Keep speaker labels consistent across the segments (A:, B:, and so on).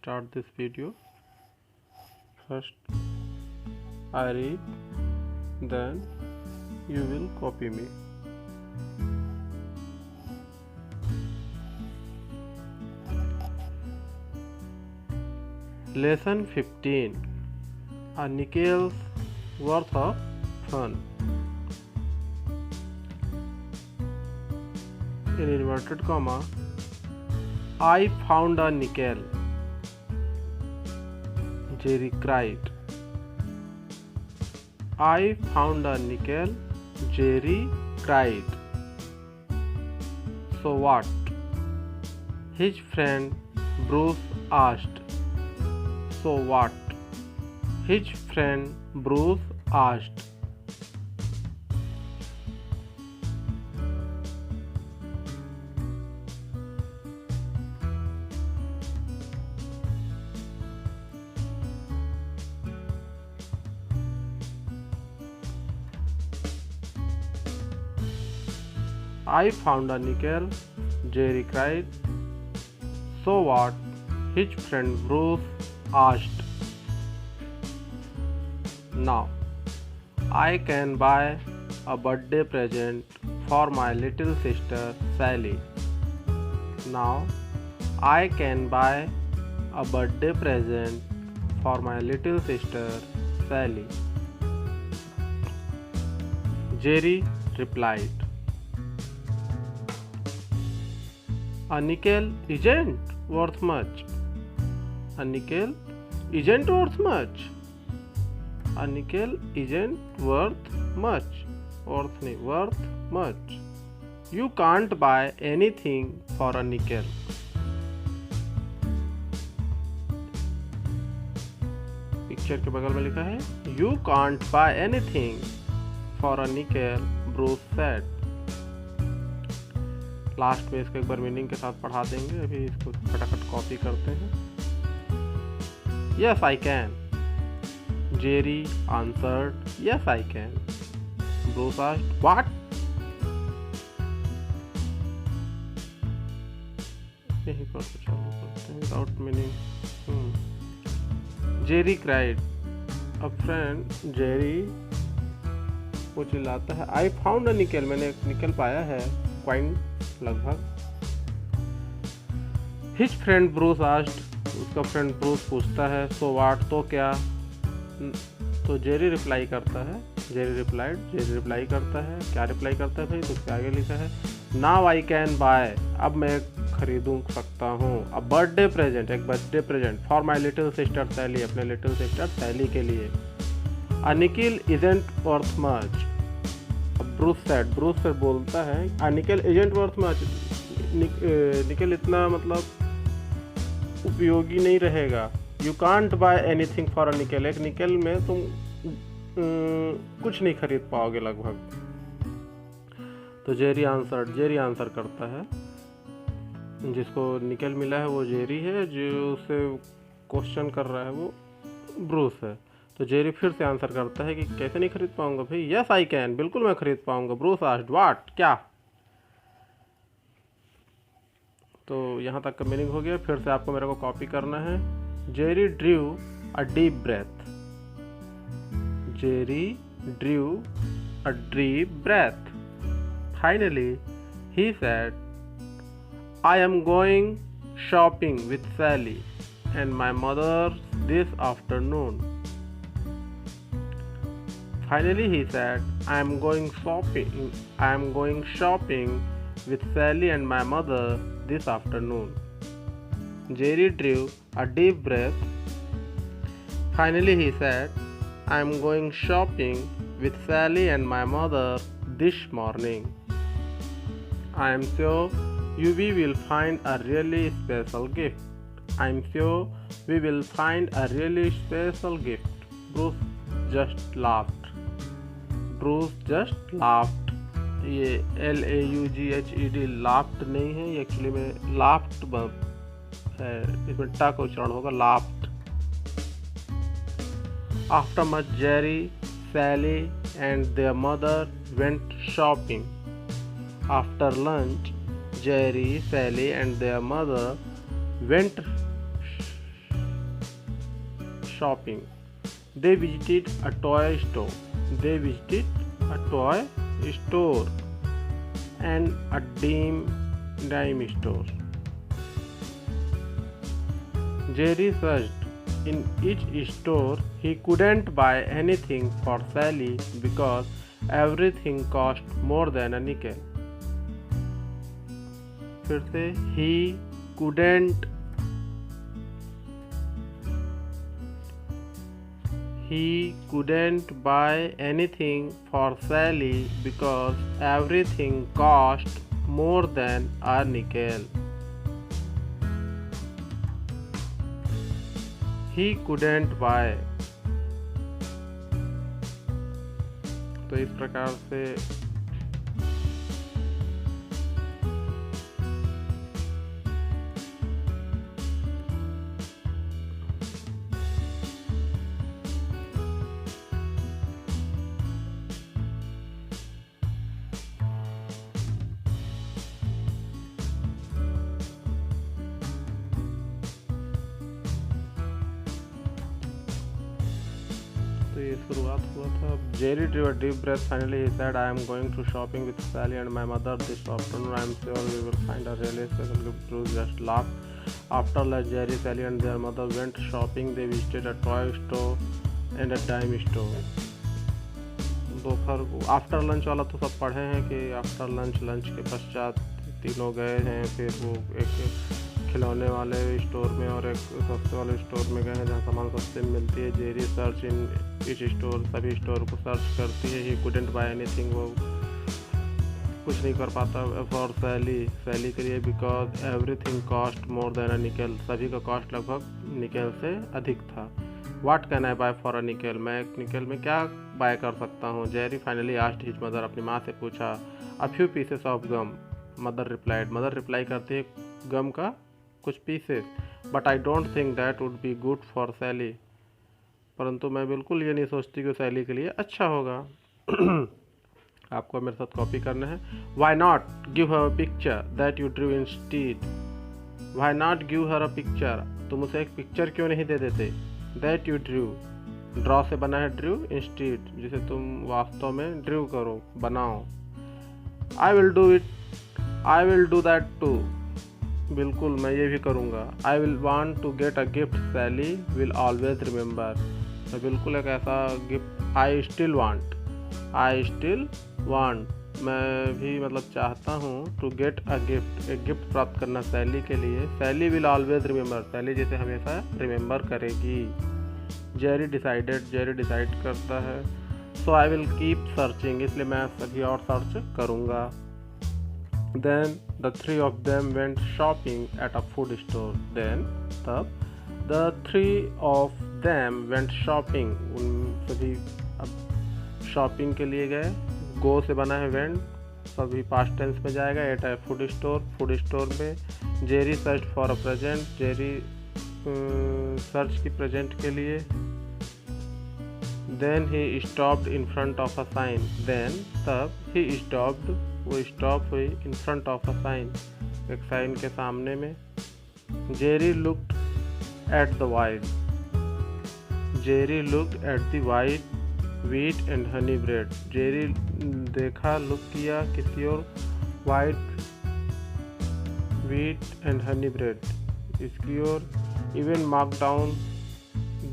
A: start this video. First I read, then you will copy me. Lesson 15. A nickel's worth of fun. In inverted comma, I found a nickel. Jerry cried. I found a nickel. Jerry cried. So what? His friend Bruce asked. So what? His friend Bruce asked. I found a nickel, Jerry cried. So what? His friend Bruce asked. Now, I can buy a birthday present for my little sister Sally. Now, I can buy a birthday present for my little sister Sally. Jerry replied. A nickel isn't worth much. A nickel isn't worth much. A nickel isn't worth much. Worth much. You can't buy anything for a nickel. Picture के बगल में लिखा है You can't buy anything for a nickel, Bruce said. Last में इसको एक बार meaning के साथ पढ़ा देंगे. अभी इसको फटाफट कॉपी करते हैं. Yes, I can. Jerry answered. Yes, I can. Bruce asked, What? यही पर तो चालू करते हैं without meaning. Jerry cried. A friend Jerry वो चिल्लाता है I found a nickel. मैंने एक निकल पाया है. Coin लगभग. His friend Bruce asked. उसका फ्रेंड ब्रूस पूछता है So what? तो क्या? तो जेरी रिप्लाई करता है. जेरी रिप्लाई करता है. क्या रिप्लाई करता है भाई? तो उसके आगे लिखा है Now I can buy. अब मैं खरीदूं सकता हूँ. A birthday present. एक birthday present for my little sister Sally. अपने लिटिल सिस्टर सैली के लिए. A nickel isn't worth much. Bruce फिर बोलता है A nickel isn't worth much. निकल इतना मतलब उपयोगी नहीं रहेगा. You can't buy anything for a nickel. एक निकल में तुम कुछ नहीं खरीद पाओगे लगभग. तो जेरी आंसर करता है. जिसको निकल मिला है वो जेरी है. जो उसे क्वेश्चन कर रहा है वो ब्रूस है. तो जेरी फिर से आंसर करता है कि कैसे नहीं खरीद पाऊंगा भाई. Yes I can. बिल्कुल मैं खरीद पाऊंगा. Bruce asked what? क्या? तो यहाँ तक का मीनिंग हो गया. फिर से आपको मेरे को कॉपी करना है. Jerry drew a deep breath. Jerry drew a deep breath. Finally he said I am going shopping with Sally and my mother this afternoon. Finally he said, I am going shopping with Sally and my mother this afternoon. Jerry drew a deep breath. Finally he said, I am going shopping with Sally and my mother this morning. I am sure we will find a really special gift. I'm sure we will find a really special gift. Bruce just laughed. ये LAUGHED laughed नहीं है. ये actually में laughed है. इसमें टा का उच्चारण होगा laughed. After much Jerry, Sally and their mother went shopping. After lunch, Jerry, Sally and their mother went shopping. They visited a toy store. They visited a toy store and a dime store. Jerry searched in each store. He couldn't buy anything for Sally because everything cost more than a nickel. फिर से he couldn't buy anything for Sally because everything cost more than a nickel. He couldn't buy. तो इस प्रकार से ये शुरुआत हुआ था. Jerry drew a deep breath. Finally he said, I am going to shopping with Sally and my mother this afternoon. I am sure we will find a really special gift. Bruce just laughed. After lunch, Jerry, Sally and their mother went shopping. They visited a toy store and a dime store. दोपहर को after lunch वाला तो सब पढ़े हैं कि after lunch के पश्चात तीनों गए हैं. फिर वो एक खिलौने वाले स्टोर में और एक सस्ते वाले स्टोर में गए हैं जहाँ सामान सस्ते में मिलती है. Jerry search in each store, सभी स्टोर को सर्च करती है. ही कुडेंट बाय एनीथिंग, वो कुछ नहीं कर पाता. फॉर सैली के लिए because everything cost more than a nickel, सभी का कॉस्ट लगभग निकल से अधिक था. What can I buy for a nickel, मैं एक निकल में क्या बाय कर सकता हूँ. Jerry finally asked his mother, अपनी माँ से पूछा. A few pieces of gum, mother replied, mother reply करती है गम का कुछ pieces. But I don't think that would be good for Sally, परंतु मैं बिल्कुल ये नहीं सोचती कि सैली के लिए अच्छा होगा. आपको मेरे साथ कॉपी करना है. Why not give her a picture that you drew instead. Why not give her a picture, तुम उसे एक पिक्चर क्यों नहीं दे देते. दैट यू ड्रू, ड्रॉ से बना है ड्रू, इंस्टीड जिसे तुम वास्तव में ड्रू करो, बनाओ. I will do that too, बिल्कुल मैं ये भी करूँगा. I will want to get a gift Sally will always remember, मैं बिल्कुल एक ऐसा गिफ्ट. आई स्टिल वांट, मैं भी मतलब चाहता हूँ. टू गेट अ गिफ्ट, एक गिफ्ट प्राप्त करना सैली के लिए. सैली विल ऑलवेज रिमेंबर, सैली जिसे हमेशा रिमेंबर करेगी. जेरी डिसाइड करता है. सो आई विल कीप सर्चिंग, इसलिए मैं सभी और सर्च करूँगा. Then the three of them went shopping at a food store. तब the three of them went shopping, उन सभी अब शॉपिंग के लिए गए. गो से बना है वेंट, सभी पास्ट टेंस में जाएगा. एट है फूड स्टोर में. Jerry search for a present, Jerry search की प्रेजेंट के लिए. Then he stopped in front of a sign, then तब ही स्टॉप्ड, वो स्टॉप हुई in front of a sign, एक साइन के सामने में. Jerry looked at the white wheat and honey bread. Jerry देखा, लुक किया किसी और, white wheat and honey bread इसकी ओर. Even mark down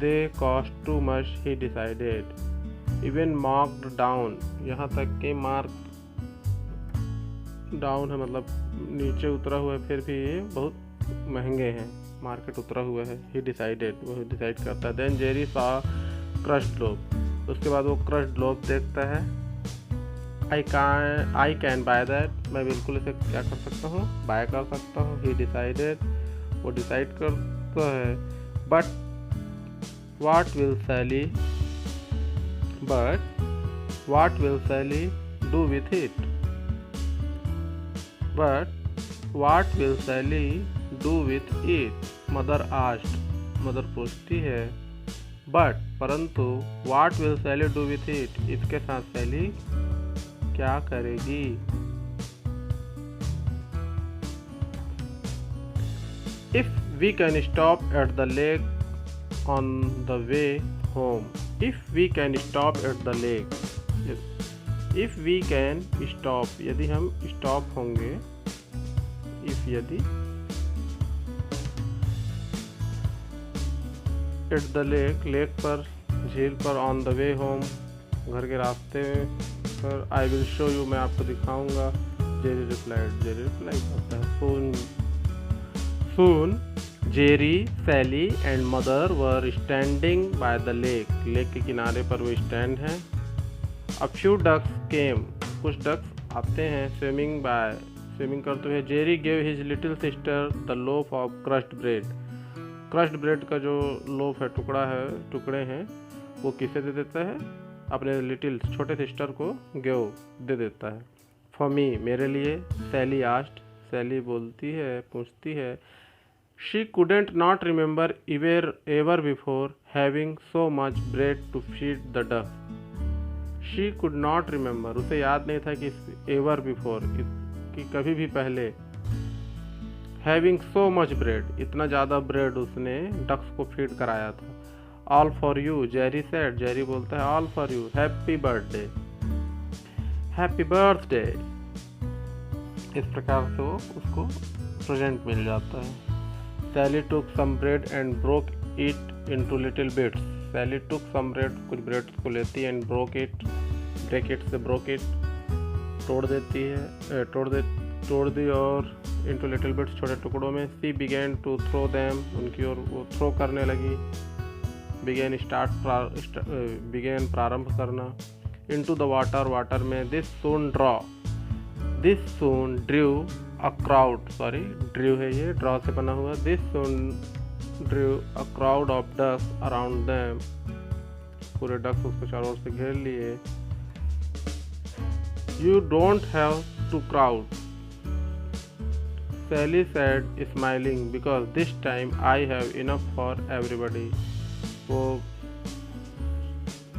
A: they cost too much, he decided. Even marked down, यहाँ तक कि मार्क डाउन है मतलब नीचे उतरा हुआ है, फिर भी ये बहुत महंगे हैं, मार्केट उतरा हुआ है. ही डिसाइडेड, वो डिसाइड करता है. देन जेरी सा क्रश्ड लोफ, उसके बाद वो क्रश्ड लोफ देखता है. आई कैन बाय दैट, मैं बिल्कुल इसे क्या कर सकता हूँ, बाय कर सकता हूँ. ही डिसाइडेड, वो डिसाइड करता है. But what will Sally do with it. But what will Sally do with it? Mother asked. Mother पूछती है. But परंतु what will Sally do with it? इसके साथ सैली क्या करेगी. If we can stop at the lake on the way home. If we can stop at the lake. If we can stop, यदि हम stop होंगे, if यदि at the lake, lake पर, झील पर, on the way home, घर के रास्ते पर, I will show you, मैं आपको दिखाऊंगा. जेरी replied, जेरी रिप्लाई करता है. Soon Jerry, Sally and mother were standing by the lake. Lake के किनारे पर वो स्टैंड हैं. A few ducks came. कुछ डक्स आते हैं. स्विमिंग करते हुए. Jerry gave his little sister the loaf of crushed bread. crushed bread का जो loaf है, टुकड़े हैं, वो किसे दे देता है? अपने लिटिल छोटे सिस्टर को गिव दे देता है. For me, मेरे लिए. Sally asked. Sally बोलती है, पूछती है. She couldn't not remember ever before having so much bread to feed the duck. She could not remember, उसे याद नहीं था कि ever before, कि कभी भी पहले. Having so much bread, इतना ज़्यादा ब्रेड उसने डक्स को फीड कराया था. All for you, Jerry said. Jerry बोलता है all for you. Happy birthday. Happy birthday. इस प्रकार से वो उसको प्रेजेंट मिल जाता है. Sally took some bread and broke it into little bits. Sally took some bread, कुछ ब्रेड को लेती है, and break it से broke it, तोड़ दी और into little bits, छोटे टुकड़ों में. She began to throw them, उनकी ओर वो थ्रो करने लगी. began प्रारंभ करना. into the water में. This soon drew a crowd, drew है ये, draw से बना हुआ. This soon drew a crowd of ducks around them. पूरे ducks उसको चारों ओर से घेर लिए. You don't have to crowd, Sally said smiling, because this time I have enough for everybody. वो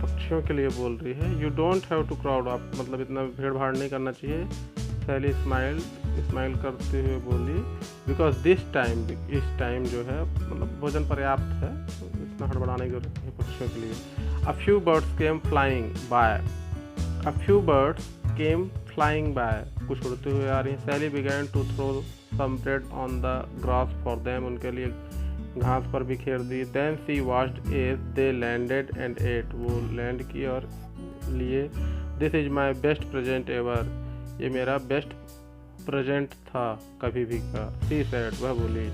A: पक्षियों के लिए बोल रही है. You don't have to crowd, आप मतलब इतना भीड़ भाड़ नहीं करना चाहिए. Sally स्माइल करते हुए बोली, बिकॉज दिस टाइम जो है मतलब भोजन पर्याप्त है, इतना हड़बड़ाने की जरूरत नहीं पक्षियों के लिए. A few birds came flying by. कुछ उड़ते हुए आ रही हैं. Sally began to throw some bread on the grass for them. उनके लिए घास पर बिखेर दी. Then she watched as they landed and ate. वो लैंड की और लिए. This is my best present ever. ये मेरा बेस्ट प्रेजेंट था कभी भी का. She said, वह बोली.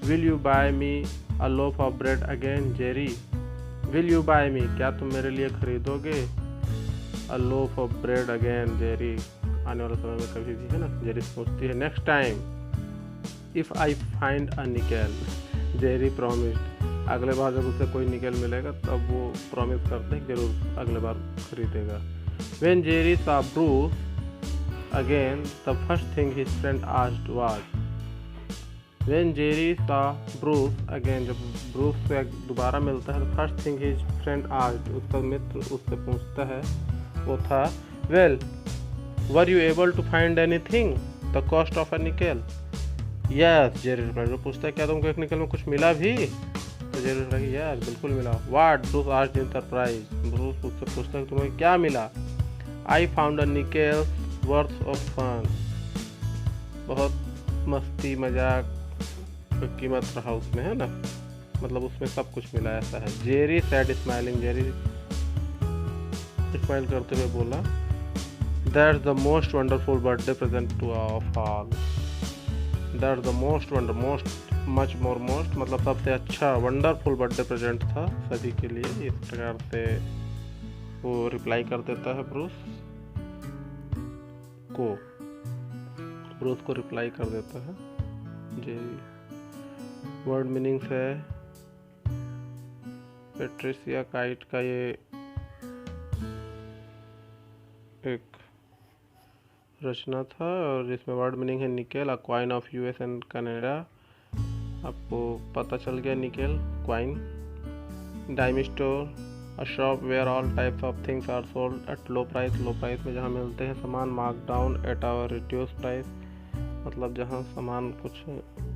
A: Will you buy me a loaf of bread again, Jerry? Will you buy me, क्या तुम मेरे लिए खरीदोगे? A loaf of bread again, Jerry. आने वाले समय में कभी भी, है ना. जेरी सोचती है. Next time if I find a nickel, Jerry promised. अगले बार जब उसे कोई निकल मिलेगा तब वो प्रॉमिस करते हैं जरूर अगले बार खरीदेगा. When Jerry saw Bruce again, the first thing his friend asked was. When Jerry saw Bruce again, जब ब्रूस से दोबारा मिलता है, the first thing his friend asked, उसका मित्र उससे पूछता है, वो था, well, were you able to find anything? The cost of a nickel? Yes, Jerry replied. वो पूछता है, क्या तुमको एक निकल में कुछ मिला भी? तो Jerry replied, yes, बिल्कुल मिला. What? Bruce asked in surprise. Bruce उससे पूछता है, तुम्हें क्या मिला? I found a nickel worth of fun. बहुत मस्ती मजाक कीमत रहा उसमें, है ना. मतलब उसमें सब कुछ मिला, ऐसा है. Jerry sad smiling. Jerry smile करते हुए बोला, that's the most wonderful birthday present two of all. That's the most मतलब सबसे अच्छा वंडरफुल बर्थडे प्रेजेंट था सभी के लिए. इस प्रकार से वो रिप्लाई कर देता है ब्रूस को रिप्लाई कर देता है. जेरी. वर्ड मीनिंग्स है. पेट्रिसिया काइट का ये एक रचना था और इसमें वर्ड मीनिंग है nickel, a coin of US and Canada. आपको पता चल गया nickel coin. Dime store, a shop where all types of things are sold at low price. Low price में जहाँ मिलते हैं सामान. Mark down at our reduce price, मतलब जहाँ सामान कुछ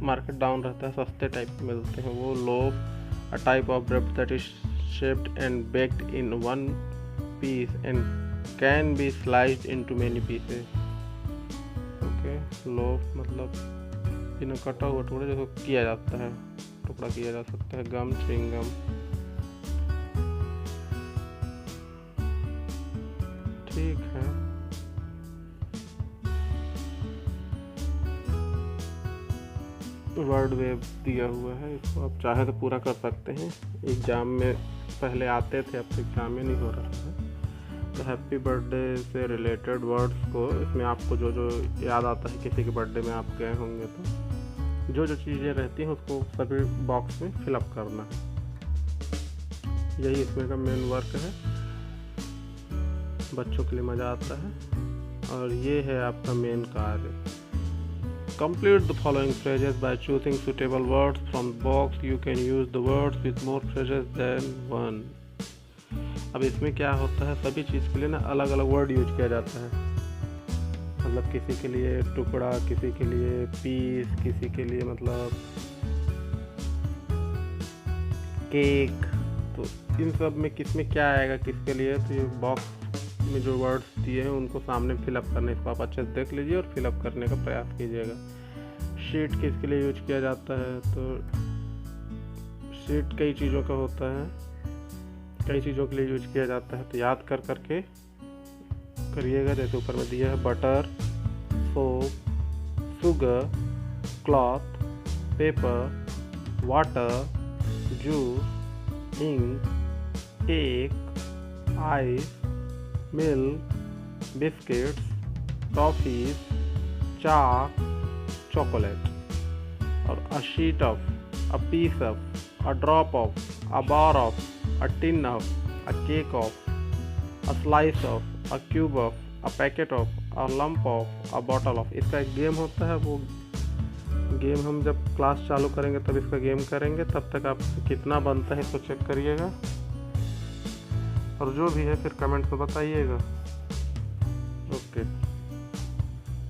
A: मार्केट डाउन रहता है, सस्ते टाइप के मिलते हैं वो. Loaf a type of bread that is shaped and baked in one piece and can be sliced into many pieces. Okay, loaf मतलब बिना कटा हुआ टुकड़ा जिसको किया जाता है, टुकड़ा किया जा सकता है. गम, च्युइंग गम. ठीक है. वर्ड वेव दिया हुआ है, इसको आप चाहे तो पूरा कर सकते हैं. एग्ज़ाम में पहले आते थे, अब तो एग्ज़ाम में नहीं हो रहा है. तो हैप्पी बर्थडे से रिलेटेड वर्ड्स को इसमें आपको जो जो याद आता है, किसी के बर्थडे में आप गए होंगे तो जो जो चीज़ें रहती हैं उसको सभी बॉक्स में फिलअप करना है. यही इसमें का मेन वर्क है. बच्चों के लिए मज़ा आता है. और ये है आपका मेन कार्य. Complete the following phrases by choosing suitable words from the box. You can use the words with more phrases than one. अब इसमें क्या होता है, सभी चीज़ के लिए ना अलग अलग वर्ड यूज किया जाता है. मतलब किसी के लिए टुकड़ा, किसी के लिए पीस, किसी के लिए मतलब केक. तो इन सब में किस में क्या आएगा किसके लिए, तो ये बॉक्स में जो वर्ड्स दिए हैं उनको सामने फिलअप करने, इसको आप अच्छे से देख लीजिए और फिलअप करने का प्रयास कीजिएगा. शीट किसके लिए यूज किया जाता है, तो शीट कई चीज़ों का होता है, कई चीज़ों के लिए यूज किया जाता है. तो याद कर करके करिएगा. जैसे ऊपर में दिया है butter, soap, sugar, cloth, paper, water, juice, ink, cake, ice, milk, biscuits, toffees, chalk, chocolate. और a sheet of, a piece of, a drop of, a bar of, a tin of, a cake of, a slice of, a cube of, a packet of, a lump of, a bottle of. इसका एक game होता है. वो game हम जब class चालू करेंगे तब इसका गेम करेंगे. तब तक आप कितना बनता है इसको चेक करिएगा और जो भी है फिर कमेंट में बताइएगा.